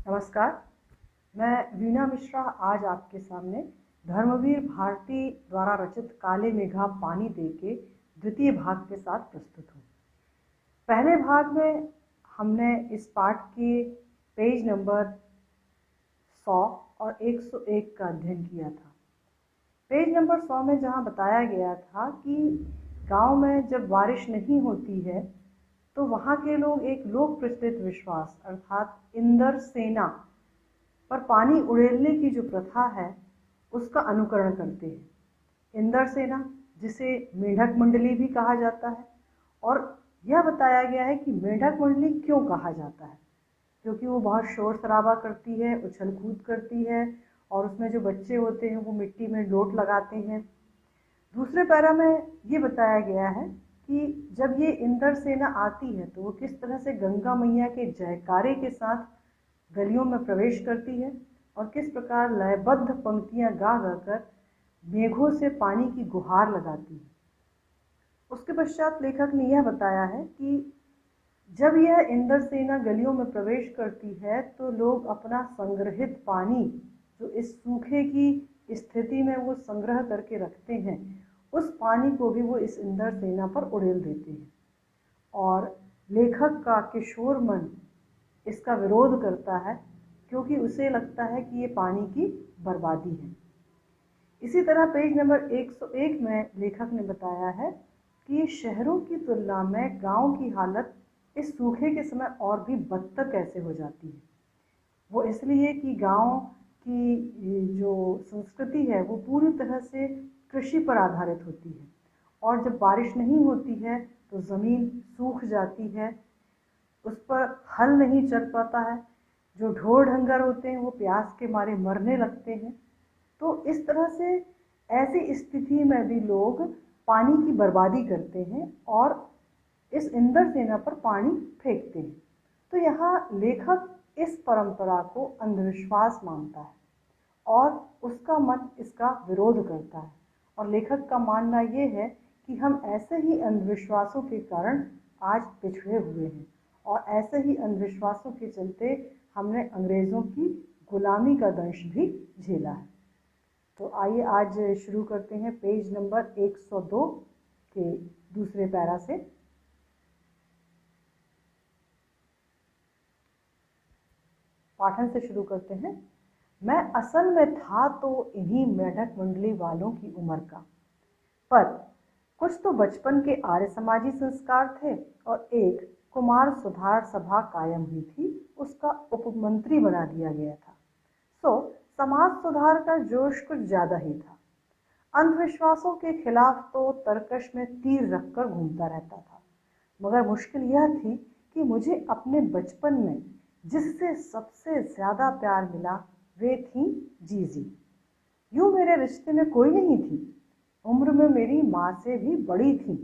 नमस्कार, मैं वीणा मिश्रा आज आपके सामने धर्मवीर भारती द्वारा रचित काले मेघा पानी दे के द्वितीय भाग के साथ प्रस्तुत हूँ। पहले भाग में हमने इस पाठ के पेज नंबर 100 और 101 का अध्ययन किया था। पेज नंबर 100 में जहाँ बताया गया था कि गांव में जब बारिश नहीं होती है तो वहाँ के लोग एक लोक प्रचलित विश्वास अर्थात इंद्र सेना पर पानी उड़ेलने की जो प्रथा है उसका अनुकरण करते हैं। इंद्र सेना जिसे मेढक मंडली भी कहा जाता है, और यह बताया गया है कि मेढक मंडली क्यों कहा जाता है, क्योंकि वो बहुत शोर शराबा करती है, उछल कूद करती है और उसमें जो बच्चे होते हैं वो मिट्टी में लोट लगाते हैं। दूसरे पैरा में ये बताया गया है कि जब ये इंद्र सेना आती है तो वो किस तरह से गंगा मैया के जयकारे के साथ गलियों में प्रवेश करती है और किस प्रकार लयबद्ध पंक्तियां गा गा कर मेघों से पानी की गुहार लगाती है। उसके पश्चात लेखक ने यह बताया है कि जब यह इंद्र सेना गलियों में प्रवेश करती है तो लोग अपना संग्रहित पानी जो इस सूखे की स्थिति में वो संग्रह करके रखते हैं, उस पानी को भी वो इस इंद्र सेना पर उड़ेल देते हैं। और लेखक का किशोर मन इसका विरोध करता है क्योंकि उसे लगता है कि ये पानी की बर्बादी है। इसी तरह पेज नंबर 101 में लेखक ने बताया है कि शहरों की तुलना में गांव की हालत इस सूखे के समय और भी बदतर कैसे हो जाती है। वो इसलिए कि गांव की जो संस्कृति है वो पूरी तरह से कृषि पर आधारित होती है, और जब बारिश नहीं होती है तो ज़मीन सूख जाती है, उस पर हल नहीं चल पाता है, जो ढोर ढंगर होते हैं वो प्यास के मारे मरने लगते हैं। तो इस तरह से ऐसी स्थिति में भी लोग पानी की बर्बादी करते हैं और इस इंद्र सेना पर पानी फेंकते हैं। तो यहाँ लेखक इस परंपरा को अंधविश्वास मानता है और उसका मन इसका विरोध करता है, और लेखक का मानना ये है कि हम ऐसे ही अंधविश्वासों के कारण आज पिछड़े हुए हैं और ऐसे ही अंधविश्वासों के चलते हमने अंग्रेज़ों की गुलामी का दंश भी झेला है। तो आइए आज शुरू करते हैं पेज नंबर 102 के दूसरे पैरा से। पाठन से शुरू करते हैं। मैं असल में था तो इन्हीं मेढक मंडली वालों की उम्र का, पर कुछ तो बचपन के आर्य समाजी संस्कार थे और एक कुमार सुधार सभा कायम हुई थी, उसका उपमंत्री बना दिया गया था। सो समाज सुधार का जोश कुछ ज्यादा ही था। अंधविश्वासों के खिलाफ तो तरकश में तीर रखकर घूमता रहता था, मगर मुश्किल यह थी कि मुझे अपने बचपन में जिससे सबसे ज्यादा प्यार मिला वे थी जीजी। यूं मेरे रिश्ते में कोई नहीं थी, उम्र में मेरी माँ से भी बड़ी थी,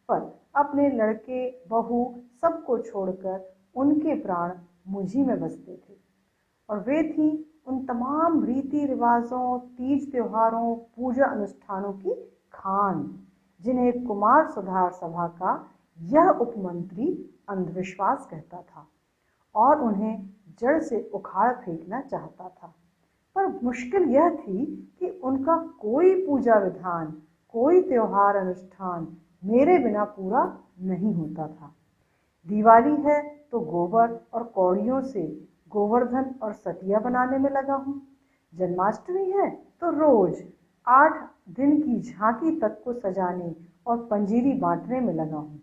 पर अपने लड़के बहू सबको छोड़कर उनके प्राण मुझी में बसते थे। और वे थी उन तमाम रीति रिवाजों, तीज त्योहारों, पूजा अनुष्ठानों की खान जिन्हें कुमार सुधार सभा का यह उपमंत्री अंधविश्वास कहता था और उन्हें जड़ से उखाड़ फेंकना चाहता था। पर मुश्किल यह थी कि उनका कोई पूजा विधान, कोई त्योहार अनुष्ठान मेरे बिना पूरा नहीं होता था। दिवाली है तो गोबर और कौड़ियों से गोवर्धन और सतिया बनाने में लगा हूँ। जन्माष्टमी है तो रोज 8 दिन की झांकी तक को सजाने और पंजीरी बांटने में लगा हूँ।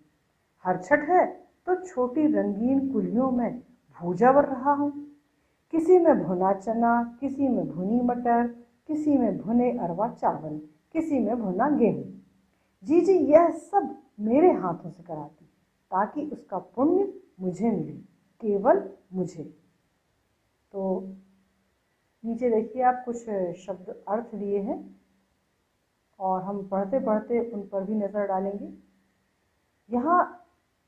हर छठ है तो छोटी रंगीन कुल्हियों में भूजा भर रहा हूँ। किसी में भुना चना, किसी में भुनी मटर, किसी में भुने अरवा चावल, किसी में भुना गेहूं। जीजी यह सब मेरे हाथों से कराती ताकि उसका पुण्य मुझे मिले, केवल मुझे। तो नीचे देखिए आप कुछ शब्द अर्थ दिए हैं और हम पढ़ते पढ़ते उन पर भी नजर डालेंगे। यहाँ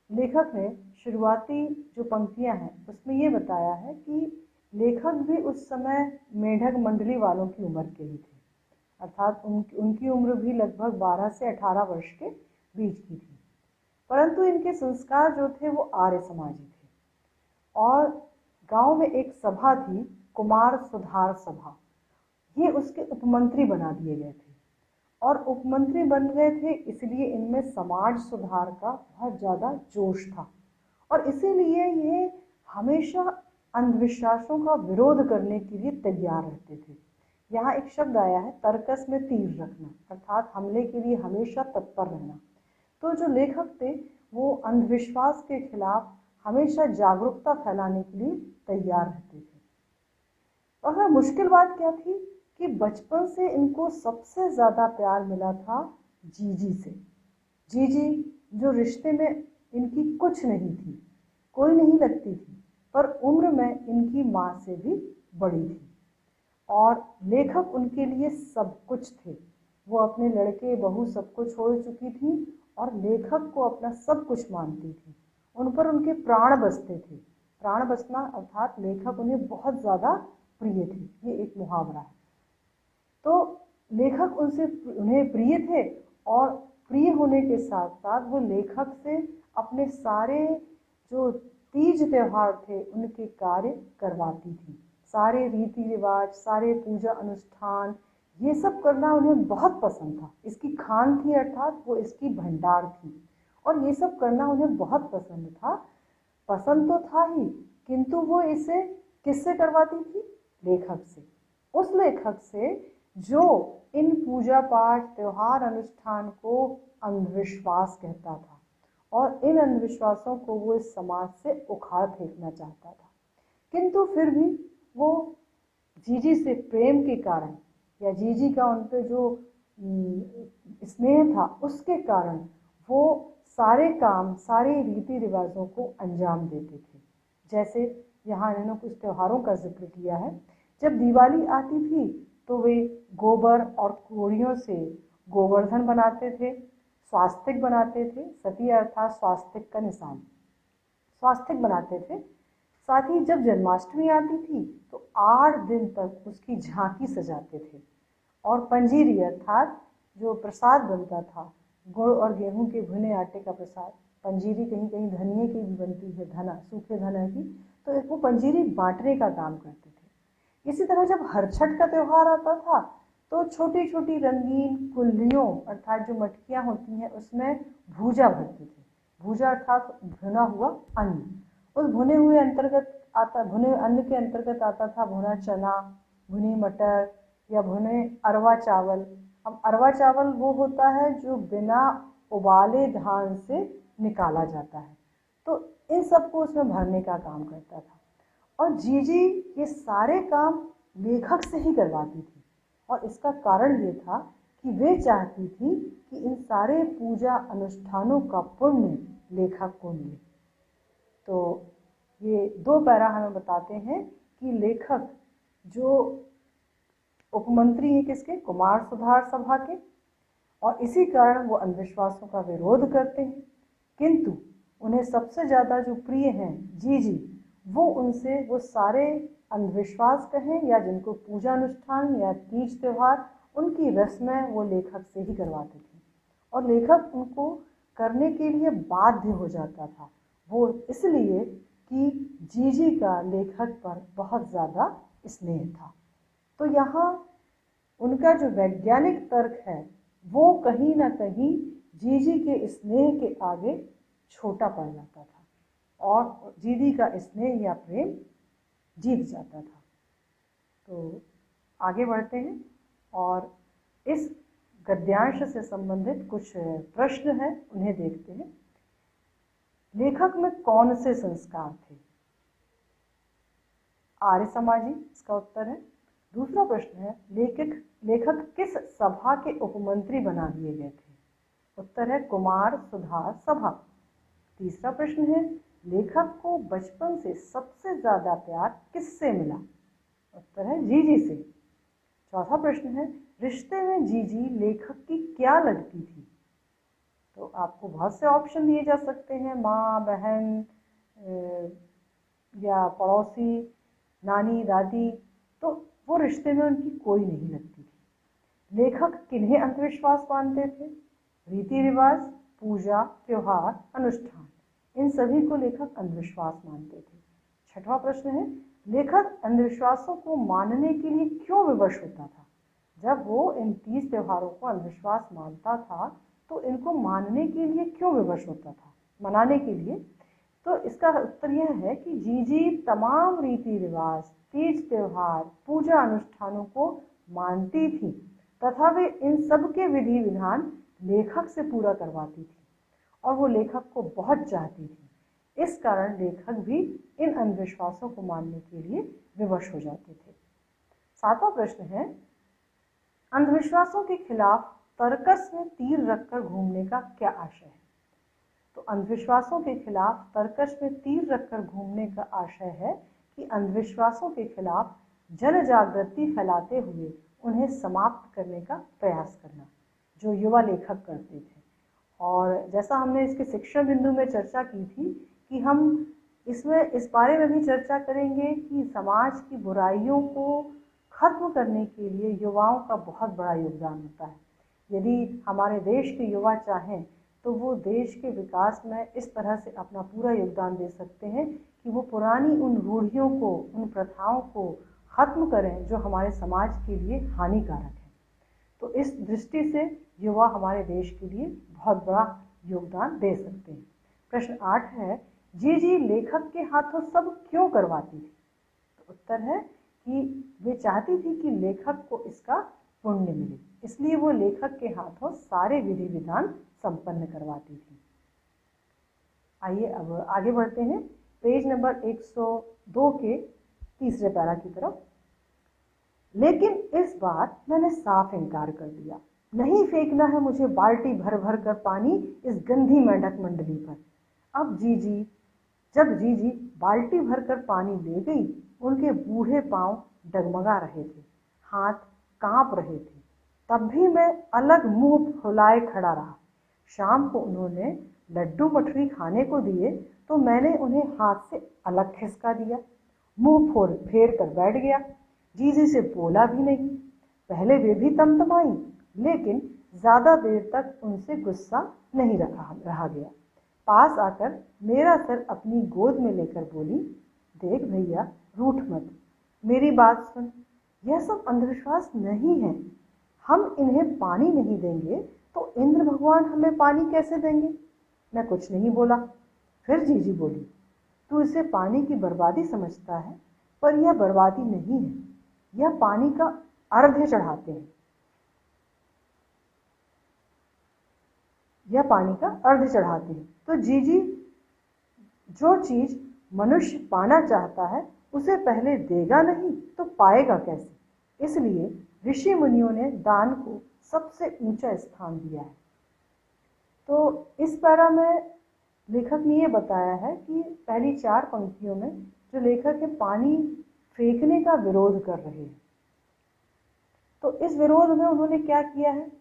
लेखक ने शुरुआती जो पंक्तियां हैं उसमें ये बताया है कि लेखक भी उस समय मेढक मंडली वालों की उम्र के ही थे, अर्थात उनकी उम्र भी लगभग 12 से 18 वर्ष के बीच की थी, परंतु इनके संस्कार जो थे वो आर्य समाजी थे और गांव में एक सभा थी, कुमार सुधार सभा। ये उसके उपमंत्री बना दिए गए थे, और उपमंत्री बन गए थे इसलिए इनमें समाज सुधार का बहुत ज़्यादा जोश था, और इसीलिए ये हमेशा अंधविश्वासों का विरोध करने के लिए तैयार रहते थे। यहाँ एक शब्द आया है, तर्कस में तीर रखना, अर्थात हमले के लिए हमेशा तत्पर रहना। तो जो लेखक थे वो अंधविश्वास के खिलाफ हमेशा जागरूकता फैलाने के लिए तैयार रहते थे। और वह मुश्किल बात क्या थी कि बचपन से इनको सबसे ज़्यादा प्यार मिला था जीजी से। जीजी जो रिश्ते में इनकी कुछ नहीं थी, कोई नहीं लगती थी, पर उम्र में इनकी माँ से भी बड़ी थी, और लेखक उनके लिए सब कुछ थे। वो अपने लड़के बहू सबको छोड़ चुकी थी और लेखक को अपना सब कुछ मानती थी। उन पर उनके प्राण बसते थे। प्राण बसना अर्थात लेखक उन्हें बहुत ज़्यादा प्रिय थे, ये एक मुहावरा है। तो लेखक उन्हें प्रिय थे, और प्रिय होने के साथ साथ वो लेखक से अपने सारे जो तीज त्योहार थे उनके कार्य करवाती थी। सारे रीति रिवाज, सारे पूजा अनुष्ठान, ये सब करना उन्हें बहुत पसंद था। इसकी खान थी, अर्थात वो इसकी भंडार थी, और ये सब करना उन्हें बहुत पसंद था। पसंद तो था ही, किंतु वो इसे किससे करवाती थी? लेखक से। उस लेखक से जो इन पूजा पाठ, त्योहार, अनुष्ठान को अंधविश्वास कहता था, और इन अंधविश्वासों को वो इस समाज से उखाड़ फेंकना चाहता था। किंतु फिर भी वो जीजी से प्रेम के कारण, या जीजी का उन पे जो स्नेह था उसके कारण वो सारे काम, सारे रीति रिवाजों को अंजाम देते थे। जैसे यहाँ इन्होंने कुछ त्योहारों का जिक्र किया है। जब दिवाली आती थी तो वे गोबर और कोड़ियों से गोवर्धन बनाते थे, स्वास्तिक बनाते थे, सती अर्थात स्वास्तिक का निशान, स्वास्तिक बनाते थे। साथ ही जब जन्माष्टमी आती थी तो 8 दिन तक उसकी झांकी सजाते थे, और पंजीरी अर्थात जो प्रसाद बनता था, गुड़ और गेहूं के भुने आटे का प्रसाद, पंजीरी कहीं कहीं धनिये की भी बनती है, धना, सूखे धना की, तो वो पंजीरी बांटने का काम करते थे। इसी तरह जब हरछठ का त्यौहार आता था तो छोटी छोटी रंगीन कुल्लियों अर्थात जो मटकियाँ होती हैं उसमें भूजा भरते थे। भूजा अर्थात भुना हुआ अन्न। उस भुने हुए भुने अन्न के अंतर्गत आता था भुना चना, भुनी मटर, या भुने अरवा चावल। अब अरवा चावल वो होता है जो बिना उबाले धान से निकाला जाता है। तो इन सबको उसमें भरने का काम करता था, और जीजी ये सारे काम लेखक से ही करवाती थी। और इसका कारण ये था कि वे चाहती थी कि इन सारे पूजा अनुष्ठानों का पुण्य लेखक को मिले। तो ये 2 पैरा हमें बताते हैं कि लेखक जो उपमंत्री हैं किसके? कुमार सुधार सभा के, और इसी कारण वो अंधविश्वासों का विरोध करते हैं। किंतु उन्हें सबसे ज़्यादा जो प्रिय हैं जीजी, वो उनसे वो सारे अंधविश्वास कहें या जिनको पूजा अनुष्ठान या तीज त्योहार, उनकी रस्में वो लेखक से ही करवाते थे, और लेखक उनको करने के लिए बाध्य हो जाता था। वो इसलिए कि जीजी का लेखक पर बहुत ज़्यादा स्नेह था। तो यहाँ उनका जो वैज्ञानिक तर्क है वो कहीं ना कहीं जीजी के स्नेह के आगे छोटा पड़ जाता था, और जीजी का स्नेह या प्रेम जीत जाता था। तो आगे बढ़ते हैं, और इस गद्यांश से संबंधित कुछ प्रश्न हैं, उन्हें देखते हैं। लेखक में कौन से संस्कार थे? आर्य समाजी, इसका उत्तर है। दूसरा प्रश्न है, लेखक किस सभा के उपमंत्री बना दिए गए थे? उत्तर है कुमार सुधार सभा। तीसरा प्रश्न है, लेखक को बचपन से सबसे ज़्यादा प्यार किससे मिला? उत्तर है जीजी से। चौथा प्रश्न है, रिश्ते में जीजी लेखक की क्या लगती थी? तो आपको बहुत से ऑप्शन दिए जा सकते हैं, माँ, बहन, या पड़ोसी, नानी, दादी। तो वो रिश्ते में उनकी कोई नहीं लगती थी। लेखक किन्हें अंधविश्वास मानते थे? रीति रिवाज, पूजा, त्योहार, अनुष्ठान, इन सभी को लेखक अंधविश्वास मानते थे। छठवां प्रश्न है, लेखक अंधविश्वासों को मानने के लिए क्यों विवश होता था? जब वो इन 30 त्योहारों को अंधविश्वास मानता था तो इनको मानने के लिए क्यों विवश होता था, मनाने के लिए? तो इसका उत्तर यह है कि जीजी तमाम रीति रिवाज, तीज त्योहार, पूजा अनुष्ठानों को मानती थी तथा वे इन सब के विधि विधान लेखक से पूरा करवाती थी और वो लेखक को बहुत चाहती थी। इस कारण लेखक भी इन अंधविश्वासों को मानने के लिए विवश हो जाते थे। सातवां प्रश्न है, अंधविश्वासों के खिलाफ तर्कस में तीर रखकर घूमने का क्या आशय है? तो अंधविश्वासों के खिलाफ तर्कस में तीर रखकर घूमने का आशय है कि अंधविश्वासों के खिलाफ जन जागृति फैलाते हुए उन्हें समाप्त करने का प्रयास करना, जो युवा लेखक करते थे। और जैसा हमने इसके शिक्षण बिंदु में चर्चा की थी कि हम इसमें इस बारे में भी चर्चा करेंगे कि समाज की बुराइयों को खत्म करने के लिए युवाओं का बहुत बड़ा योगदान होता है। यदि हमारे देश के युवा चाहें तो वो देश के विकास में इस तरह से अपना पूरा योगदान दे सकते हैं कि वो पुरानी उन रूढ़ियों को, उन प्रथाओं को खत्म करें जो हमारे समाज के लिए हानिकारक है। तो इस दृष्टि से युवा हमारे देश के लिए बहुत बड़ा योगदान दे सकते हैं। प्रश्न 8 है, जीजी लेखक के हाथों सब क्यों करवाती थी? तो उत्तर है कि वे चाहती थी कि लेखक को इसका पुण्य मिले, इसलिए वो लेखक के हाथों सारे विधि विधान संपन्न करवाती थी। आइए अब आगे बढ़ते हैं पेज नंबर 102 के तीसरे पैरा की तरफ। लेकिन इस बार मैंने साफ इनकार कर दिया। नहीं फेंकना है मुझे बाल्टी भर भर कर पानी इस गंदी मेंढक मंडली पर। जब जीजी बाल्टी भर कर पानी ले गई, उनके बूढ़े पांव डगमगा रहे थे, हाथ कांप रहे थे। तब भी मैं अलग मुंह फुलाए खड़ा रहा। शाम को उन्होंने लड्डू मठरी खाने को दिए तो मैंने उन्हें हाथ से अलग खिसका दिया, मुंह फेर कर बैठ गया। जीजी से बोला भी नहीं। पहले वे भी तमतमाई, लेकिन ज्यादा देर तक उनसे गुस्सा नहीं रहा गया। पास आकर मेरा सर अपनी गोद में लेकर बोली, देख भैया, रूठ मत, मेरी बात सुन। यह सब अंधविश्वास नहीं है। हम इन्हें पानी नहीं देंगे तो इंद्र भगवान हमें पानी कैसे देंगे? मैं कुछ नहीं बोला। फिर जीजी बोली, तू इसे पानी की बर्बादी समझता है, पर यह बर्बादी नहीं है, यह पानी का अर्घ्य चढ़ाते हैं। यह पानी का अर्घ्य चढ़ाते हैं। तो जीजी, जो चीज मनुष्य पाना चाहता है उसे पहले देगा नहीं तो पाएगा कैसे? इसलिए ऋषि मुनियों ने दान को सबसे ऊंचा स्थान दिया है। तो इस पैरा में लेखक ने ये बताया है कि पहली 4 पंक्तियों में जो लेखक है पानी फेंकने का विरोध कर रहे हैं। तो इस विरोध में उन्होंने क्या किया है?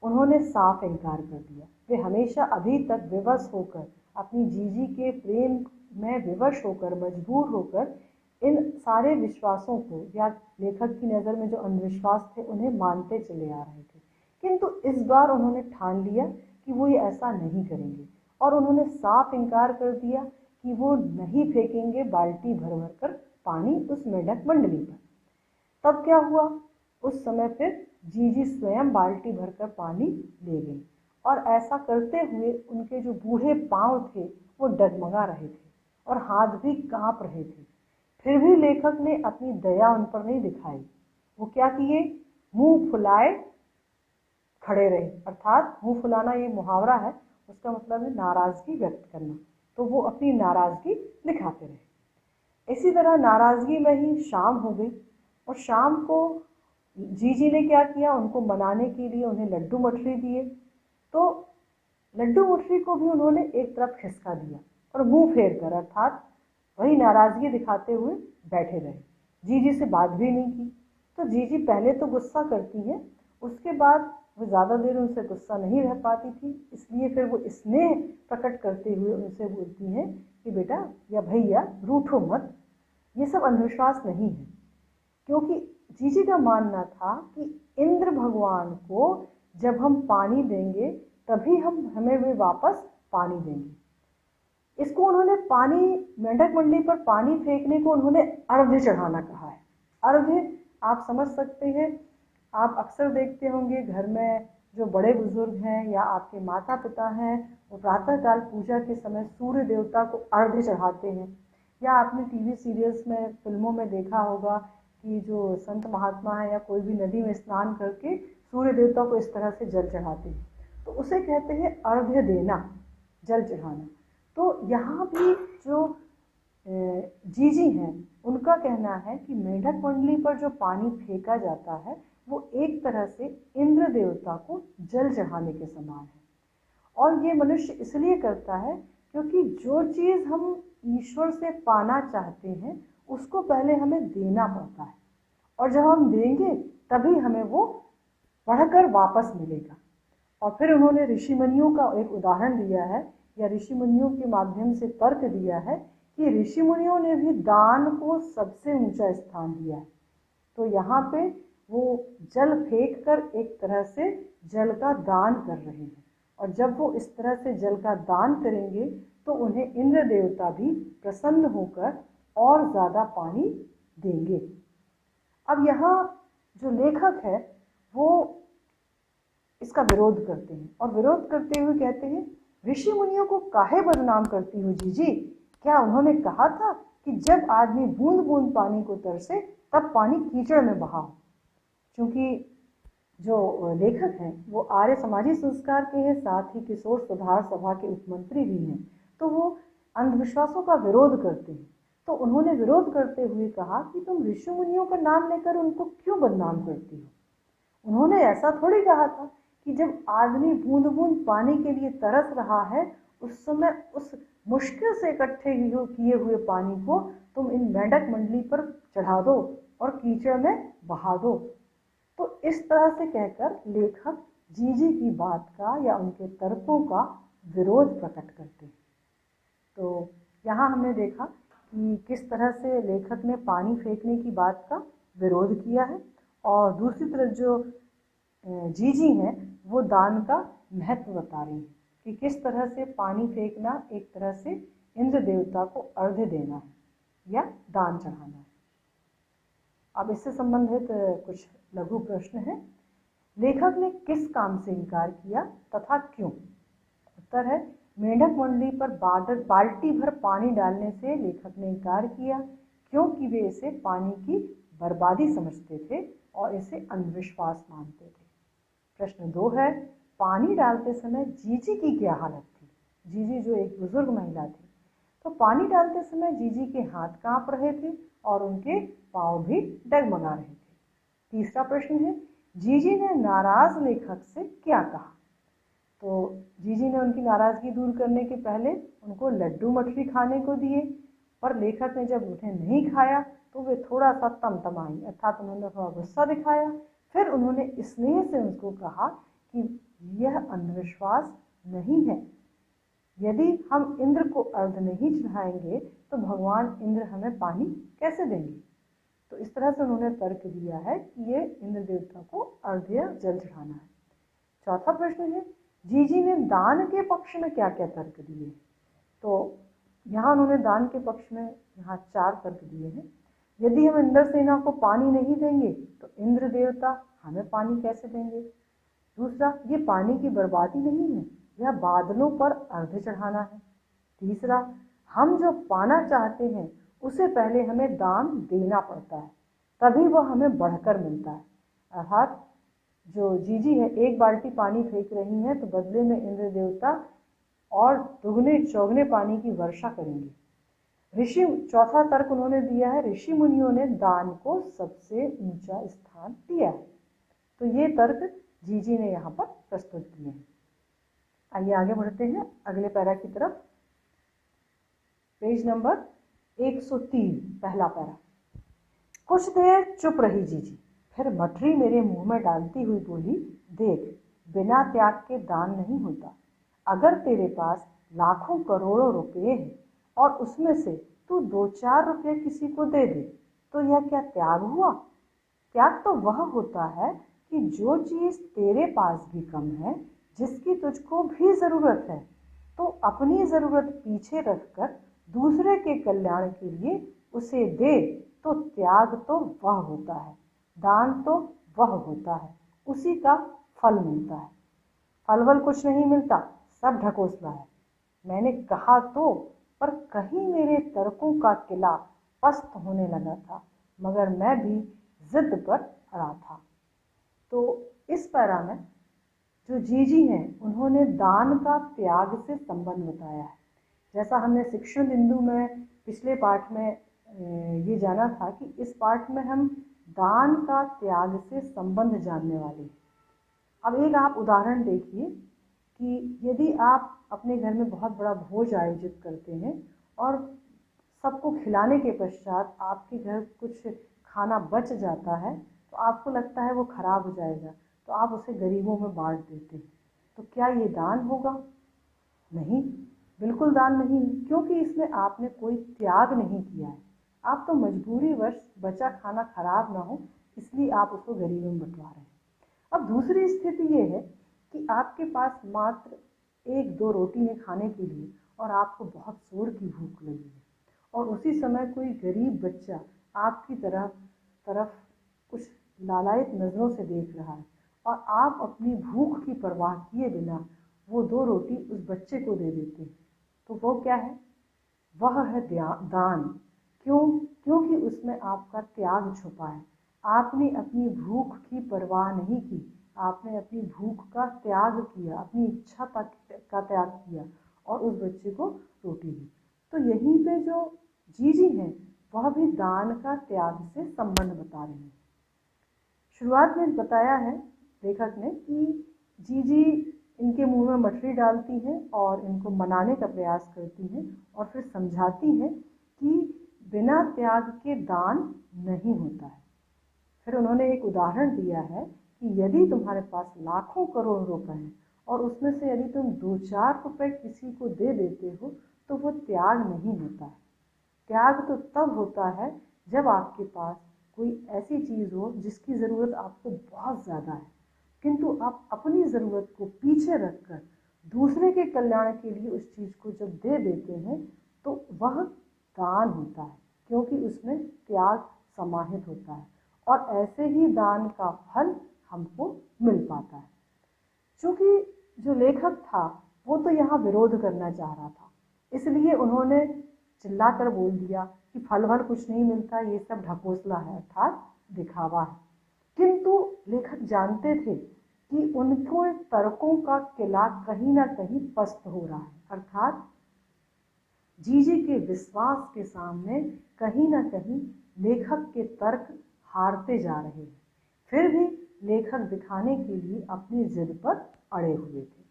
उन्होंने साफ इनकार कर दिया। वे हमेशा अभी तक विवश होकर, अपनी जीजी के प्रेम में विवश होकर, मजबूर होकर इन सारे विश्वासों को, या लेखक की नज़र में जो अंधविश्वास थे, उन्हें मानते चले आ रहे थे। किंतु इस बार उन्होंने ठान लिया कि वो ये ऐसा नहीं करेंगे और उन्होंने साफ इनकार कर दिया कि वो नहीं फेंकेंगे बाल्टी भर भर कर पानी उस मेंढक मंडली पर। तब क्या हुआ? उस समय फिर जीजी स्वयं बाल्टी भरकर पानी ले गई और ऐसा करते हुए उनके जो बूढ़े पांव थे वो डगमगा रहे थे और हाथ भी कांप रहे थे। फिर भी लेखक ने अपनी दया उन पर नहीं दिखाई। वो क्या किए? मुंह फुलाए खड़े रहे। अर्थात मुंह फुलाना ये मुहावरा है, उसका मतलब है नाराजगी व्यक्त करना। तो वो अपनी नाराजगी दिखाते रहे। इसी तरह नाराजगी में ही शाम हो गई और शाम को जीजी ने क्या किया? उनको मनाने के लिए उन्हें लड्डू मठरी दिए। तो लड्डू मठरी को भी उन्होंने एक तरफ खिसका दिया और मुंह फेर कर, अर्थात वही नाराजगी दिखाते हुए बैठे रहे। जीजी से बात भी नहीं की। तो जीजी पहले तो गुस्सा करती है, उसके बाद वो ज़्यादा देर उनसे गुस्सा नहीं रह पाती थी, इसलिए फिर वो स्नेह प्रकट करते हुए उनसे बोलती हैं कि बेटा या भैया रूठो मत, ये सब अंधविश्वास नहीं है। क्योंकि जीजी का मानना था कि इंद्र भगवान को जब हम पानी देंगे तभी हमें वे वापस पानी देंगे। इसको उन्होंने पानी, मेंढक मंडली पर पानी फेंकने को उन्होंने अर्घ्य चढ़ाना कहा है। अर्घ्य आप समझ सकते हैं, आप अक्सर देखते होंगे घर में जो बड़े बुजुर्ग हैं या आपके माता पिता हैं, वो प्रातःकाल पूजा के समय सूर्य देवता को अर्घ्य चढ़ाते हैं। या आपने टीवी सीरियल्स में, फिल्मों में देखा होगा कि जो संत महात्मा हैं या कोई भी नदी में स्नान करके सूर्य देवता को इस तरह से जल चढ़ाते हैं, तो उसे कहते हैं अर्घ्य देना, जल चढ़ाना। तो यहाँ भी जो जीजी हैं, उनका कहना है कि मेंढक मंडली पर जो पानी फेंका जाता है वो एक तरह से इंद्र देवता को जल चढ़ाने के समान है। और ये मनुष्य इसलिए करता है क्योंकि जो चीज़ हम ईश्वर से पाना चाहते हैं उसको पहले हमें देना पड़ता है, और जब हम देंगे तभी हमें वो बढ़कर वापस मिलेगा। और फिर उन्होंने ऋषि मुनियों का एक उदाहरण दिया है, या ऋषि मुनियों के माध्यम से तर्क दिया है कि ऋषि मुनियों ने भी दान को सबसे ऊंचा स्थान दिया है। तो यहाँ पे वो जल फेंक कर एक तरह से जल का दान कर रहे हैं, और जब वो इस तरह से जल का दान करेंगे तो उन्हें इंद्र देवता भी प्रसन्न होकर और ज़्यादा पानी देंगे। अब यहाँ जो लेखक है वो इसका विरोध करते हैं, और विरोध करते हुए कहते हैं, ऋषि मुनियों को काहे बदनाम करती हो जीजी? क्या उन्होंने कहा था कि जब आदमी बूंद बूंद पानी को तरसे तब पानी कीचड़ में बहा हो? क्योंकि जो लेखक हैं वो आर्य समाजी संस्कार के हैं, साथ ही किशोर सुधार सभा के उपमंत्री भी हैं, तो वो अंधविश्वासों का विरोध करते हैं। तो उन्होंने विरोध करते हुए कहा कि तुम ऋषि मुनियों का नाम लेकर उनको क्यों बदनाम करती हो? उन्होंने ऐसा थोड़ी कहा था कि जब आदमी बूंद बूंद पानी के लिए तरस रहा है उस समय उस मुश्किल से इकट्ठे किए हुए पानी को तुम इन मेंढक मंडली पर चढ़ा दो और कीचड़ में बहा दो। तो इस तरह से कहकर लेखक जीजी की बात का या उनके तर्कों का विरोध प्रकट करते हैं। तो यहाँ हमने देखा कि किस तरह से लेखक ने पानी फेंकने की बात का विरोध किया है, और दूसरी तरफ जो जीजी हैं वो दान का महत्व बता रही हैं कि किस तरह से पानी फेंकना एक तरह से इंद्र देवता को अर्घ्य देना है या दान चढ़ाना है। अब इससे संबंधित कुछ लघु प्रश्न है। लेखक ने किस काम से इनकार किया तथा क्यों? उत्तर है, मेंढक मंडली पर बाल्टी भर पानी डालने से लेखक ने इनकार किया क्योंकि वे इसे पानी की बर्बादी समझते थे और इसे अंधविश्वास मानते थे। प्रश्न 2 है, पानी डालते समय जीजी की क्या हालत थी? जीजी जो एक बुजुर्ग महिला थी, तो पानी डालते समय जीजी के हाथ कांप रहे थे और उनके पांव भी डगमगा रहे थे। तीसरा प्रश्न है, जीजी ने नाराज लेखक से क्या कहा? तो जीजी ने उनकी नाराजगी दूर करने के पहले उनको लड्डू मठरी खाने को दिए, पर लेखक ने जब उन्हें नहीं खाया तो वे थोड़ा सा तमतमाई, अर्थात उन्होंने थोड़ा गुस्सा दिखाया। फिर उन्होंने स्नेह से उनको कहा कि यह अंधविश्वास नहीं है, यदि हम इंद्र को अर्घ्य नहीं चढ़ाएंगे तो भगवान इंद्र हमें पानी कैसे देंगे? तो इस तरह से उन्होंने तर्क दिया है कि ये इंद्र देवता को अर्घ्य जल चढ़ाना है। चौथा प्रश्न है, जीजी ने दान के पक्ष में क्या क्या तर्क दिए? तो यहाँ उन्होंने दान के पक्ष में यहाँ 4 तर्क दिए हैं। यदि हम इंद्र सेना को पानी नहीं देंगे तो इंद्र देवता हमें पानी कैसे देंगे? दूसरा, ये पानी की बर्बादी नहीं है, यह बादलों पर अर्घ्य चढ़ाना है। तीसरा, हम जो पाना चाहते हैं उसे पहले हमें दान देना पड़ता है, तभी वह हमें बढ़कर मिलता है। अर्थात जो जीजी है 1 बाल्टी पानी फेंक रही हैं तो बदले में इंद्र देवता और दुगने चौगने पानी की वर्षा करेंगे। चौथा तर्क उन्होंने दिया है, ऋषि मुनियों ने दान को सबसे ऊंचा स्थान दिया है। तो ये तर्क जीजी ने यहाँ पर प्रस्तुत किए हैं। आइए आगे बढ़ते हैं अगले पैरा की तरफ। पेज नंबर 103, पहला पैरा। कुछ देर चुप रही जीजी, फिर मठरी मेरे मुंह में डालती हुई बोली, देख, बिना त्याग के दान नहीं होता। अगर तेरे पास लाखों करोड़ों रुपए हैं और उसमें से तू 2-4 रुपये किसी को दे दे तो यह क्या त्याग हुआ? त्याग तो वह होता है कि जो चीज़ तेरे पास भी कम है, जिसकी तुझको भी ज़रूरत है, तो अपनी ज़रूरत पीछे रखकर दूसरे के कल्याण के लिए उसे दे तो त्याग तो वह होता है, दान तो वह होता है, उसी का फल मिलता है। फल कुछ नहीं मिलता, सब ढकोसला है। मैंने कहा तो, पर कहीं मेरे तर्कों का किला पस्त होने लगा था, मगर मैं भी जिद पर अड़ा था। तो इस पैरा में जो जीजी हैं उन्होंने दान का त्याग से संबंध बताया है। जैसा हमने शिक्षण बिंदु में पिछले पाठ में ये जाना था कि इस पाठ में हम दान का त्याग से संबंध जानने वाले हैं। अब एक आप उदाहरण देखिए कि यदि आप अपने घर में बहुत बड़ा भोज आयोजित करते हैं और सबको खिलाने के पश्चात आपके घर कुछ खाना बच जाता है, तो आपको लगता है वो खराब हो जाएगा, तो आप उसे गरीबों में बांट देते हैं। तो क्या ये दान होगा? नहीं, बिल्कुल दान नहीं, क्योंकि इसमें आपने कोई त्याग नहीं किया है। आप तो मजबूरीवश बचा खाना खराब ना हो इसलिए आप उसको गरीबों में बंटवा रहे हैं। अब दूसरी स्थिति ये है कि आपके पास मात्र एक दो रोटी है खाने के लिए और आपको बहुत जोर की भूख लगी है, और उसी समय कोई गरीब बच्चा आपकी तरफ कुछ लालायित नज़रों से देख रहा है और आप अपनी भूख की परवाह किए बिना वो दो रोटी उस बच्चे को दे देते हैं। तो वो क्या है? वह है दान। क्यों? क्योंकि उसमें आपका त्याग छुपा है। आपने अपनी भूख की परवाह नहीं की, आपने अपनी भूख का त्याग किया, अपनी इच्छा का त्याग किया और उस बच्चे को रोटी दी। तो यहीं पे जो जीजी हैं वह भी दान का त्याग से संबंध बता रहे हैं। शुरुआत में बताया है लेखक ने कि जीजी इनके मुंह में मछली डालती हैं और इनको मनाने का प्रयास करती हैं और फिर समझाती हैं कि बिना त्याग के दान नहीं होता है। फिर उन्होंने एक उदाहरण दिया है कि यदि तुम्हारे पास लाखों करोड़ रुपए हैं और उसमें से यदि तुम 2-4 रुपए किसी को दे देते हो तो वो त्याग नहीं होता है। त्याग तो तब होता है जब आपके पास कोई ऐसी चीज़ हो जिसकी ज़रूरत आपको बहुत ज़्यादा है, किंतु आप अपनी ज़रूरत को पीछे रखकर दूसरे के कल्याण के लिए उस चीज़ को जब दे देते हैं तो वह दान होता है, क्योंकि उसमें त्याग समाहित होता है और ऐसे ही दान का फल हमको मिल पाता है। चूँकि जो लेखक था वो तो यहाँ विरोध करना चाह रहा था, इसलिए उन्होंने चिल्लाकर बोल दिया कि फल कुछ नहीं मिलता, ये सब ढकोसला है, अर्थात दिखावा है। किंतु लेखक जानते थे कि उनको तर्कों का किला कहीं ना कहीं पस्त हो रहा है, अर्थात जीजी के विश्वास के सामने कहीं ना कहीं लेखक के तर्क हारते जा रहे हैं। फिर भी लेखक दिखाने के लिए अपनी जिद पर अड़े हुए थे।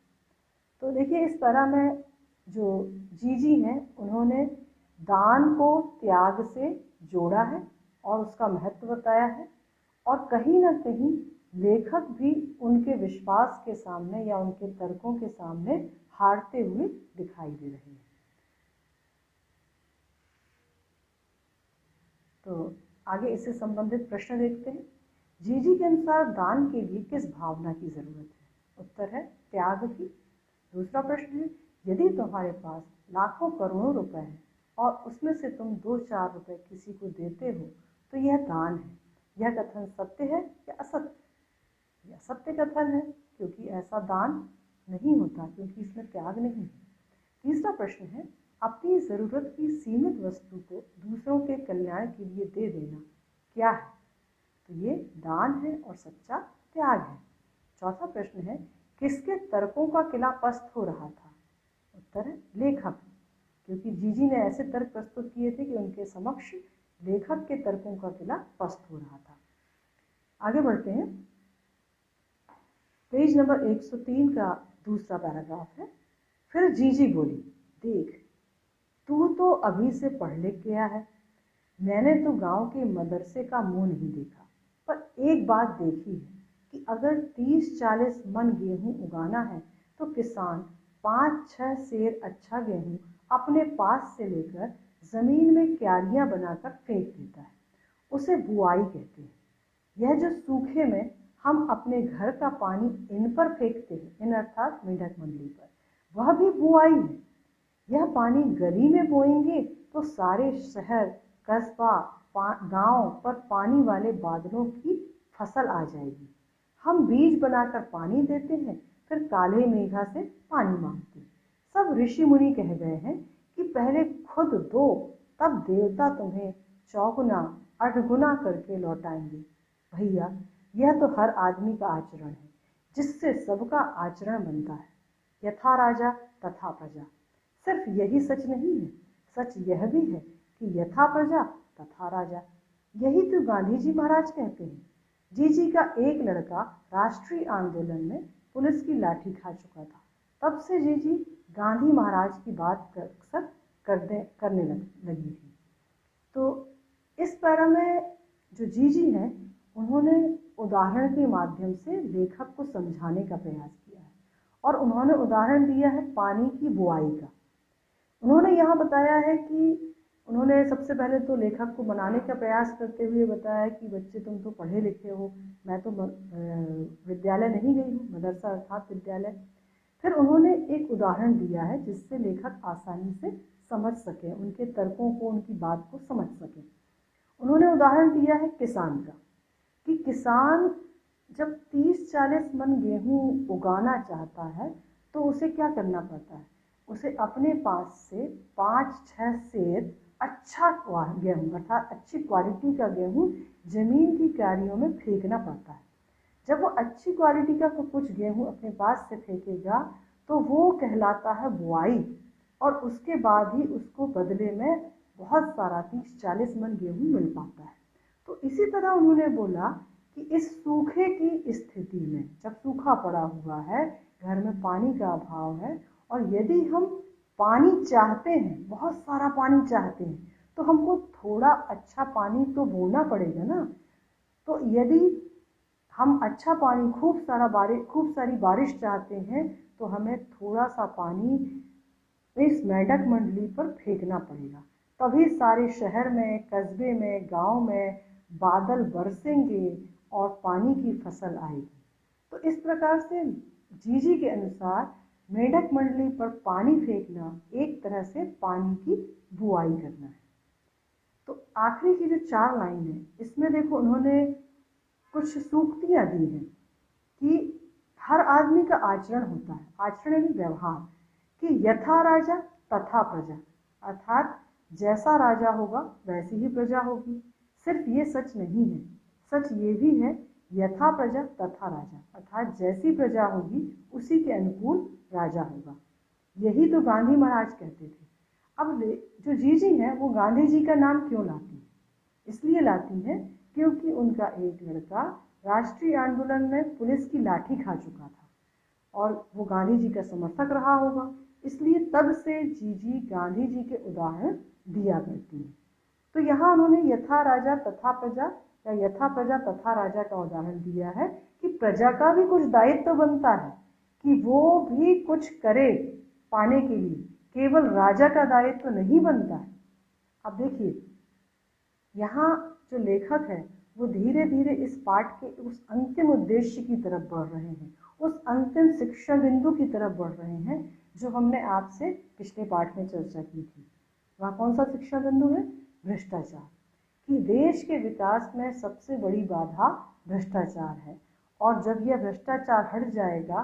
तो देखिए इस तरह में जो जीजी हैं उन्होंने दान को त्याग से जोड़ा है और उसका महत्व बताया है, और कहीं ना कहीं लेखक भी उनके विश्वास के सामने या उनके तर्कों के सामने हारते हुए दिखाई दे रहे हैं। तो आगे इससे संबंधित प्रश्न देखते हैं। जीजी के अनुसार दान के लिए किस भावना की जरूरत है? उत्तर है त्याग की। दूसरा प्रश्न है, यदि तुम्हारे पास लाखों करोड़ों रुपए हैं और उसमें से तुम 2-4 रुपए किसी को देते हो तो यह दान है। यह कथन सत्य है या असत्य? यह सत्य कथन है, क्योंकि ऐसा दान नहीं होता, क्योंकि इसमें त्याग नहीं है। तीसरा प्रश्न है, अपनी ज़रूरत की सीमित वस्तु को दूसरों के कल्याण के लिए दे देना क्या है? तो ये दान है और सच्चा त्याग है। चौथा प्रश्न है, किसके तर्कों का किला पस्त हो रहा था? उत्तर है लेखक, क्योंकि जीजी ने ऐसे तर्क प्रस्तुत किए थे कि उनके समक्ष लेखक के तर्कों का किला पस्त हो रहा था। आगे बढ़ते हैं। पेज नंबर 103 का दूसरा पैराग्राफ है। फिर जीजी बोली, देख तू तो अभी से पढ़ लिख गया है, मैंने तो गांव के मदरसे का मुंह नहीं देखा, पर एक बात देखी है कि अगर 30-40 मन गेहूं उगाना है तो किसान 5-6 सेर अच्छा गेहूं अपने पास से लेकर जमीन में क्यारियां बनाकर फेंक देता है, उसे बुआई कहते हैं। यह जो सूखे में हम अपने घर का पानी इन पर फेंकते हैं, इन अर्थात मेंढक मंडली पर, वह भी बुआई है। यह पानी गली में बोएंगे तो सारे शहर, कस्बा, गांव पर पानी वाले बादलों की फसल आ जाएगी। हम बीज बनाकर पानी देते हैं, फिर काले मेघा से पानी मांगते। सब ऋषि मुनि कह गए हैं कि पहले खुद दो, तब देवता तुम्हें चौगुना अठगुना करके लौटाएंगे। भैया, यह तो हर आदमी का आचरण है, जिससे सबका आचरण बनता है। यथा राजा तथा प्रजा। सिर्फ यही सच नहीं है, सच यह भी है कि यथा प्रजा तथा राजा। यही तो गांधी जी महाराज कहते हैं। जीजी का एक लड़का राष्ट्रीय आंदोलन में पुलिस की लाठी खा चुका था। तब से जीजी गांधी महाराज की बात अक्सर करने लगी थी। तो इस पैरा में जो जीजी हैं, उन्होंने उदाहरण के माध्यम से लेखक को समझाने का प्रयास किया है, और उन्होंने उदाहरण दिया है पानी की बुआई का। उन्होंने यहाँ बताया है कि उन्होंने सबसे पहले तो लेखक को बनाने का प्रयास करते हुए बताया कि बच्चे, तुम तो पढ़े लिखे हो, मैं तो विद्यालय नहीं गई हूँ, मदरसा अर्थात विद्यालय। फिर उन्होंने एक उदाहरण दिया है जिससे लेखक आसानी से समझ सके, उनके तर्कों को, उनकी बात को समझ सके। उन्होंने उदाहरण दिया है किसान का, कि किसान जब 30-40 मन गेहूँ उगाना चाहता है तो उसे क्या करना पड़ता है। उसे अपने पास से 5-6 सेर अच्छा गेहूँ अर्थात अच्छी क्वालिटी का गेहूँ जमीन की क्यारियों में फेंकना पड़ता है। जब वो अच्छी क्वालिटी का कुछ गेहूँ अपने पास से फेंकेगा तो वो कहलाता है बुआई, और उसके बाद ही उसको बदले में बहुत सारा 30-40 मन गेहूँ मिल पाता है। तो इसी तरह उन्होंने बोला कि इस सूखे की स्थिति में, जब सूखा पड़ा हुआ है, घर में पानी का अभाव है, और यदि हम पानी चाहते हैं, बहुत सारा पानी चाहते हैं, तो हमको थोड़ा अच्छा पानी तो बोना पड़ेगा ना। तो यदि हम अच्छा पानी, खूब सारी बारिश चाहते हैं, तो हमें थोड़ा सा पानी इस मेंढक मंडली पर फेंकना पड़ेगा। तभी सारे शहर में, कस्बे में, गांव में बादल बरसेंगे और पानी की फसल आएगी। तो इस प्रकार से जीजी के अनुसार मेंढक मंडली पर पानी फेंकना एक तरह से पानी की बुआई करना है। तो आखिरी की जो 4 लाइन है, इसमें देखो उन्होंने कुछ सूक्तियाँ दी हैं कि हर आदमी का आचरण होता है, आचरण यानी व्यवहार, कि यथा राजा तथा प्रजा, अर्थात जैसा राजा होगा वैसी ही प्रजा होगी। सिर्फ ये सच नहीं है, सच ये भी है यथा प्रजा तथा राजा, अर्थात जैसी प्रजा होगी उसी के अनुकूल राजा होगा। यही तो गांधी महाराज कहते थे। अब जो जीजी हैं वो गांधी जी का नाम क्यों लाती हैं? इसलिए लाती हैं क्योंकि उनका एक लड़का राष्ट्रीय आंदोलन में पुलिस की लाठी खा चुका था और वो गांधी जी का समर्थक रहा होगा, इसलिए तब से जीजी गांधी जी के उदाहरण दिया करती हैं। तो यहाँ उन्होंने यथा राजा तथा प्रजा या यथा प्रजा तथा राजा का उदाहरण दिया है कि प्रजा का भी कुछ दायित्व बनता है कि वो भी कुछ करे पाने के लिए, केवल राजा का दायित्व नहीं बनता है। अब देखिए, यहाँ जो लेखक है वो धीरे धीरे इस पाठ के उस अंतिम उद्देश्य की तरफ बढ़ रहे हैं, उस अंतिम शिक्षा बिंदु की तरफ बढ़ रहे हैं जो हमने आपसे पिछले पाठ में चर्चा की थी। वह कौन सा शिक्षा बिंदु है? भ्रष्टाचार। कि देश के विकास में सबसे बड़ी बाधा भ्रष्टाचार है, और जब यह भ्रष्टाचार हट जाएगा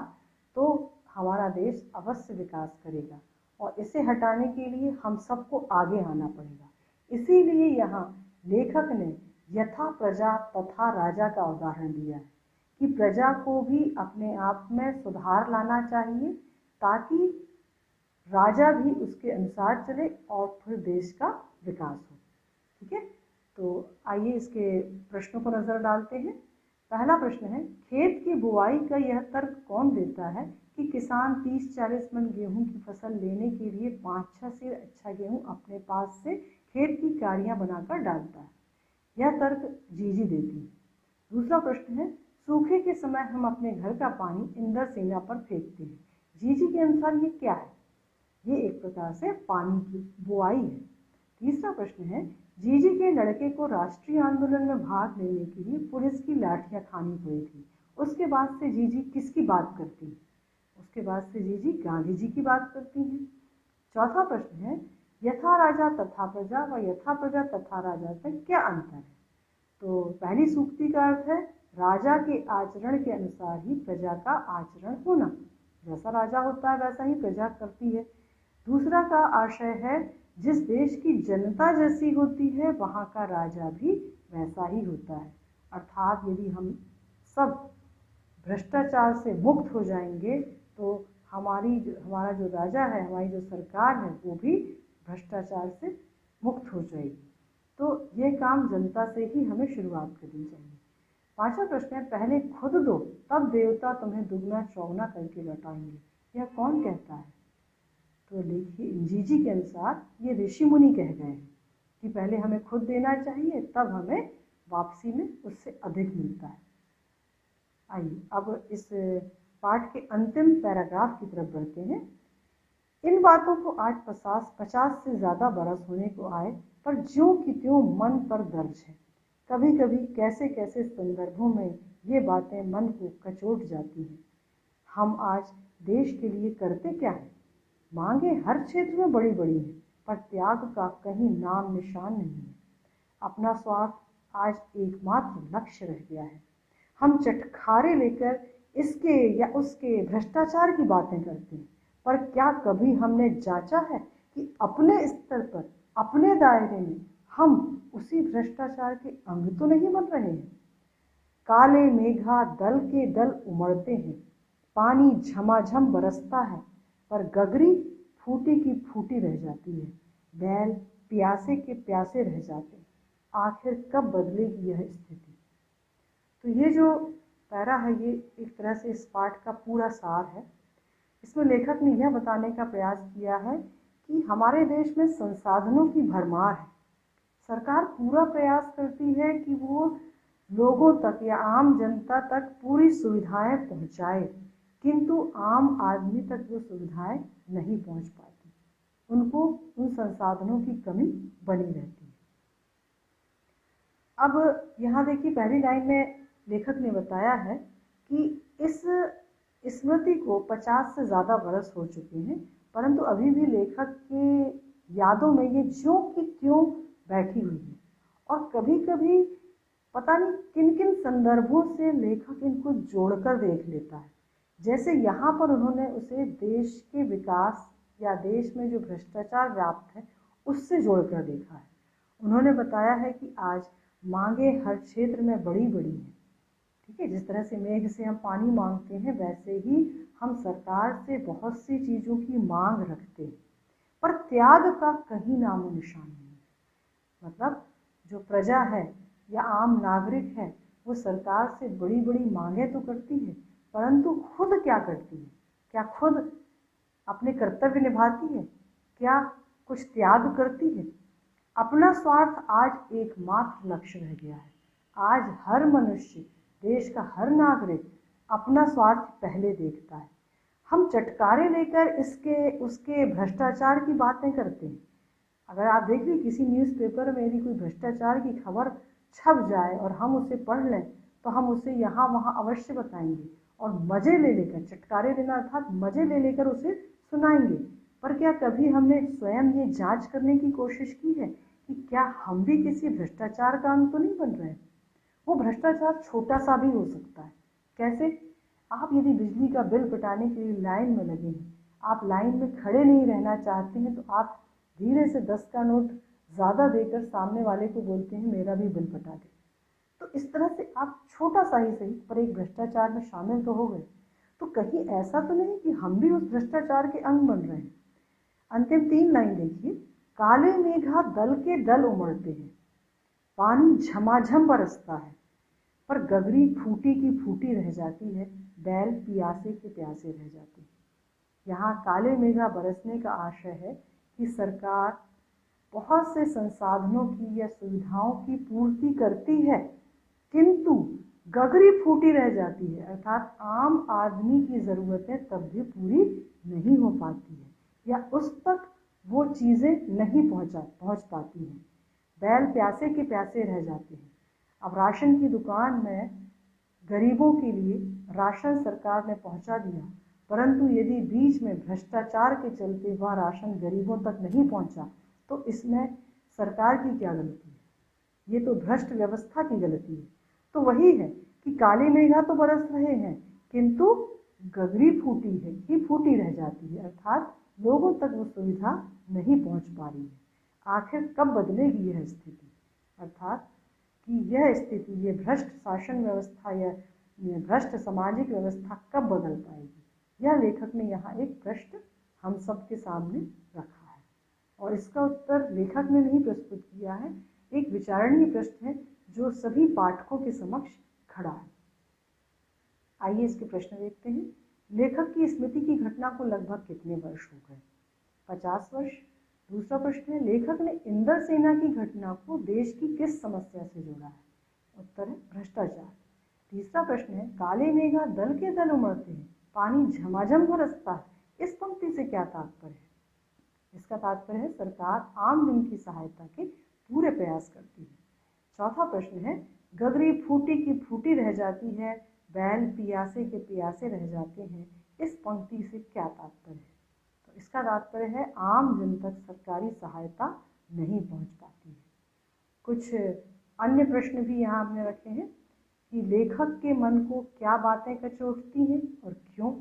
तो हमारा देश अवश्य विकास करेगा, और इसे हटाने के लिए हम सबको आगे आना पड़ेगा। इसीलिए यहाँ लेखक ने यथा प्रजा तथा राजा का उदाहरण दिया है कि प्रजा को भी अपने आप में सुधार लाना चाहिए ताकि राजा भी उसके अनुसार चले और फिर देश का विकास हो। ठीक है, तो आइए इसके प्रश्नों पर नजर डालते हैं। पहला प्रश्न है, खेत की बुआई का यह तर्क कौन देता है कि किसान 30-40 मन गेहूं की फसल लेने के लिए 5-6 सेर अच्छा गेहूं अपने पास से खेत की क्यारियां बनाकर डालता है? यह तर्क जीजी देती है। दूसरा प्रश्न है, सूखे के समय हम अपने घर का पानी इंदर सेना पर फेंकते हैं, जीजी के अनुसार ये क्या है? ये एक प्रकार से पानी की बुआई है। तीसरा प्रश्न है, जीजी के लड़के को राष्ट्रीय आंदोलन में भाग लेने के लिए पुलिस की लाठियां खानी पड़ी थी, उसके बाद से जीजी किसकी बात करती है? उसके बाद से जी गांधी जी की बात करती हैं। चौथा प्रश्न है, यथा राजा तथा प्रजा व यथा प्रजा तथा राजा में क्या अंतर है? तो पहली सूक्ति का अर्थ है, राजा के आचरण के अनुसार ही प्रजा का आचरण होना। जैसा राजा होता है वैसा ही प्रजा करती है। दूसरा का आशय है, जिस देश की जनता जैसी होती है वहाँ का राजा भी वैसा ही होता है। अर्थात यदि हम सब भ्रष्टाचार से मुक्त हो जाएंगे तो हमारा जो राजा है, हमारी जो सरकार है, वो भी भ्रष्टाचार से मुक्त हो जाएगी। तो ये काम जनता से ही हमें शुरुआत करनी चाहिए। पांचवा प्रश्न है, पहले खुद दो तब देवता तुम्हें दुगना चौगुना करके लौटाएंगे, यह कौन कहता है? तो देखिए, इंजीजी के अनुसार ये ऋषि मुनि कह गए हैं कि पहले हमें खुद देना चाहिए, तब हमें वापसी में उससे अधिक मिलता है। आइए अब इस पाठ के अंतिम पैराग्राफ की तरफ बढ़ते हैं। इन बातों को आज 50 से ज़्यादा बरस होने को आए, पर ज्यों की त्यों मन पर दर्ज है। कभी कभी कैसे कैसे संदर्भों में ये बातें मन को कचोट जाती हैं। हम आज देश के लिए करते क्या है? मांगे हर क्षेत्र में बड़ी बड़ी हैं, पर त्याग का कहीं नाम निशान नहीं है। अपना स्वार्थ आज एकमात्र लक्ष्य रह गया है। हम चटखारे लेकर इसके या उसके भ्रष्टाचार की बातें करते हैं, पर क्या कभी हमने जांचा है कि अपने स्तर पर, अपने दायरे में हम उसी भ्रष्टाचार के अंग तो नहीं बन रहे हैं? काले मेघा दल के दल उमड़ते हैं, पानी झमाझम बरसता है, पर गगरी फूटी की फूटी रह जाती है, बैल प्यासे के प्यासे रह जाते हैं। आखिर कब बदलेगी यह स्थिति? तो ये जो पैरा है, ये एक तरह से इस पाठ का पूरा सार है। इसमें लेखक ने यह बताने का प्रयास किया है कि हमारे देश में संसाधनों की भरमार है। सरकार पूरा प्रयास करती है कि वो लोगों तक या आम जनता तक पूरी सुविधाएं पहुंचाए, किंतु आम आदमी तक वो सुविधाएं नहीं पहुंच पाती। उनको उन संसाधनों की कमी बनी रहती है। अब यहाँ देखिए, पहली लाइन में लेखक ने बताया है कि इस स्मृति को 50 से ज़्यादा बरस हो चुके हैं, परंतु अभी भी लेखक की यादों में ये ज्यों की त्यों बैठी हुई है। और कभी कभी पता नहीं किन किन संदर्भों से लेखक इनको जोड़कर देख लेता है। जैसे यहाँ पर उन्होंने उसे देश के विकास या देश में जो भ्रष्टाचार व्याप्त है उससे जोड़कर देखा है। उन्होंने बताया है कि आज मांगे हर क्षेत्र में बड़ी बड़ी हैं। ठीक है, जिस तरह से मेघ से हम पानी मांगते हैं, वैसे ही हम सरकार से बहुत सी चीज़ों की मांग रखते हैं, पर त्याग का कहीं नामो निशान नहीं है। मतलब जो प्रजा है या आम नागरिक है, वो सरकार से बड़ी बड़ी मांगे तो करती है, परंतु खुद क्या करती है? क्या खुद अपने कर्तव्य निभाती है? क्या कुछ त्याग करती है? अपना स्वार्थ आज एकमात्र लक्ष्य रह गया है। आज हर मनुष्य, देश का हर नागरिक अपना स्वार्थ पहले देखता है। हम चटकारे लेकर इसके उसके भ्रष्टाचार की बातें करते हैं। अगर आप देख लीजिए, किसी न्यूज़पेपर में यदि कोई भ्रष्टाचार की खबर छप जाए और हम उसे पढ़ लें, तो हम उसे यहाँ वहाँ अवश्य बताएंगे और मज़े ले लेकर, चटकारे लेना अर्थात मज़े ले लेकर उसे सुनाएंगे। पर क्या कभी हमने स्वयं ये जांच करने की कोशिश की है कि क्या हम भी किसी भ्रष्टाचार का अंग तो नहीं बन रहे हैं? वो भ्रष्टाचार छोटा सा भी हो सकता है। कैसे? आप यदि बिजली का बिल पटाने के लिए लाइन में लगे हैं, आप लाइन में खड़े नहीं रहना चाहते हैं, तो आप धीरे से 10 का नोट ज़्यादा देकर सामने वाले को बोलते हैं मेरा भी बिल पटा दे। तो इस तरह से आप छोटा सा ही सही, पर एक भ्रष्टाचार में शामिल तो हो गए। तो कहीं ऐसा तो नहीं कि हम भी उस भ्रष्टाचार के अंग बन रहे हैं? अंतिम 3 लाइन देखिए, काले मेघा दल के दल उमड़ते हैं, पानी झमाझम बरसता है, पर गगरी फूटी की फूटी रह जाती है, बैल प्यासे के प्यासे रह जाते हैं। यहाँ काले मेघा बरसने का आशय है कि सरकार बहुत से संसाधनों की या सुविधाओं की पूर्ति करती है, किंतु गगरी फूटी रह जाती है, अर्थात आम आदमी की ज़रूरतें तब भी पूरी नहीं हो पाती है या उस तक वो चीज़ें नहीं पहुँच पाती हैं। बैल प्यासे के प्यासे रह जाते हैं। अब राशन की दुकान में गरीबों के लिए राशन सरकार ने पहुंचा दिया, परंतु यदि बीच में भ्रष्टाचार के चलते वह राशन गरीबों तक नहीं पहुंचा तो इसमें सरकार की क्या गलती है? ये तो भ्रष्ट व्यवस्था की गलती है। तो वही है कि काले मेघा तो बरस रहे हैं किंतु गगरी फूटी है कि फूटी रह जाती है, अर्थात लोगों तक वो सुविधा नहीं पहुंच पा रही है। आखिर कब बदलेगी यह स्थिति, अर्थात कि यह स्थिति, ये भ्रष्ट शासन व्यवस्था या भ्रष्ट सामाजिक व्यवस्था कब बदल पाएगी? यह लेखक ने यहाँ एक प्रश्न हम सब के सामने रखा है और इसका उत्तर लेखक ने नहीं प्रस्तुत किया है, एक विचारणीय प्रश्न है जो सभी पाठकों के समक्ष खड़ा है। आइए इसके प्रश्न देखते हैं। लेखक की स्मृति की घटना को लगभग कितने वर्ष हो गए? 50 वर्ष। दूसरा प्रश्न है, लेखक ने इंदर सेना की घटना को देश की किस समस्या से जोड़ा है? उत्तर है भ्रष्टाचार। तीसरा प्रश्न है, काले मेघा दल के दल उमड़ते हैं, पानी झमाझम बरसता है, इस पंक्ति से क्या तात्पर्य है? इसका तात्पर्य है सरकार आम जन की सहायता के पूरे प्रयास करती है। चौथा प्रश्न है, गगरी फूटी की फूटी रह जाती है, बैल पियासे के पियासे रह जाते हैं, इस पंक्ति से क्या तात्पर्य है? तो इसका तात्पर्य है आम जन तक सरकारी सहायता नहीं पहुंच पाती है। कुछ अन्य प्रश्न भी यहाँ हमने रखे हैं कि लेखक के मन को क्या बातें कचोटती हैं और क्यों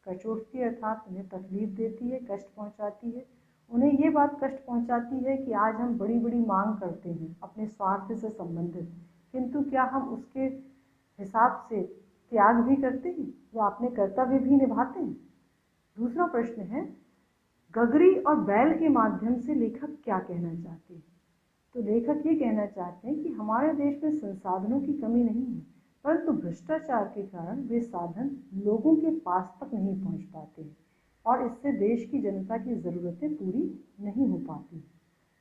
कचोटती है, अर्थात उन्हें तकलीफ देती है, कष्ट पहुंचाती है। उन्हें ये बात कष्ट पहुंचाती है कि आज हम बड़ी बड़ी मांग करते हैं अपने स्वार्थ से संबंधित, किंतु क्या हम उसके हिसाब से त्याग भी करते हैं या अपने कर्तव्य भी निभाते हैं? दूसरा प्रश्न है, गगरी और बैल के माध्यम से लेखक क्या कहना चाहते हैं? तो लेखक ये कहना चाहते हैं कि हमारे देश में संसाधनों की कमी नहीं है, परंतु भ्रष्टाचार के कारण वे साधन लोगों के पास तक नहीं पहुंच पाते हैं और इससे देश की जनता की ज़रूरतें पूरी नहीं हो पाती।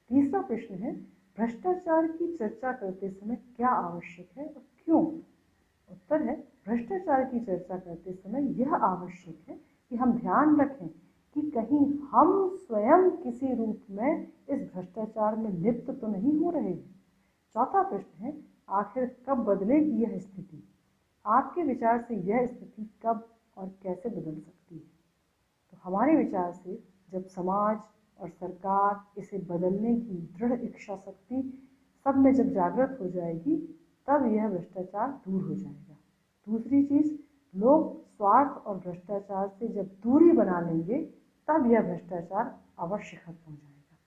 तीसरा प्रश्न है, भ्रष्टाचार की चर्चा करते समय क्या आवश्यक है और क्यों? उत्तर है, भ्रष्टाचार की चर्चा करते समय यह आवश्यक है कि हम ध्यान रखें कि कहीं हम स्वयं किसी रूप में इस भ्रष्टाचार में लिप्त तो नहीं हो रहे हैं। चौथा प्रश्न है, आखिर कब बदलेगी यह स्थिति? आपके विचार से यह स्थिति कब और कैसे बदल सकती है? तो हमारे विचार से जब समाज और सरकार इसे बदलने की दृढ़ इच्छा शक्ति सब में जब जागृत हो जाएगी तब यह भ्रष्टाचार दूर हो जाएगा। दूसरी चीज़, लोग स्वार्थ और भ्रष्टाचार से जब दूरी बना लेंगे तब यह भ्रष्टाचार अवश्य खत्म हो जाएगा।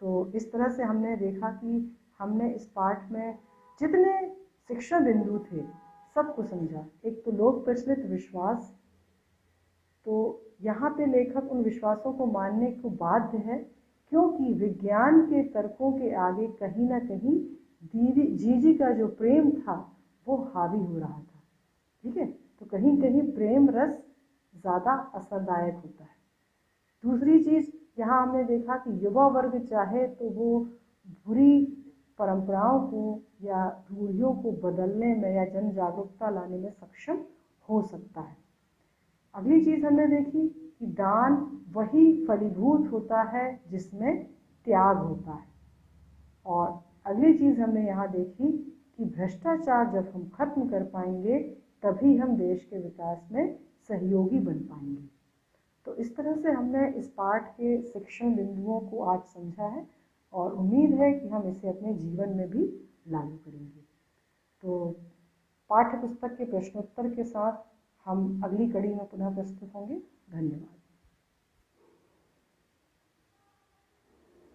तो इस तरह से हमने देखा कि हमने इस पाठ में जितने शिक्षण बिंदु थे सबको समझा। एक तो लोक प्रचलित विश्वास, तो यहाँ पे लेखक उन विश्वासों को मानने को बाध्य है क्योंकि विज्ञान के तर्कों के आगे कहीं ना कहीं जीजी का जो प्रेम था वो हावी हो रहा था। ठीक है, तो कहीं कहीं प्रेम रस ज़्यादा असरदायक होता है। दूसरी चीज़, यहाँ हमने देखा कि युवा वर्ग चाहे तो वो बुरी परंपराओं को या रूढ़ियों को बदलने में या जन जागरूकता लाने में सक्षम हो सकता है। अगली चीज़ हमने देखी कि दान वही फलीभूत होता है जिसमें त्याग होता है। और अगली चीज़ हमने यहाँ देखी कि भ्रष्टाचार जब हम खत्म कर पाएंगे तभी हम देश के विकास में सहयोगी बन पाएंगे। तो इस तरह से हमने इस पाठ के शिक्षण बिंदुओं को आज समझा है और उम्मीद है कि हम इसे अपने जीवन में भी लागू करेंगे। तो पाठ्य पुस्तक के प्रश्नोत्तर के साथ हम अगली कड़ी में पुनः प्रस्तुत होंगे। धन्यवाद।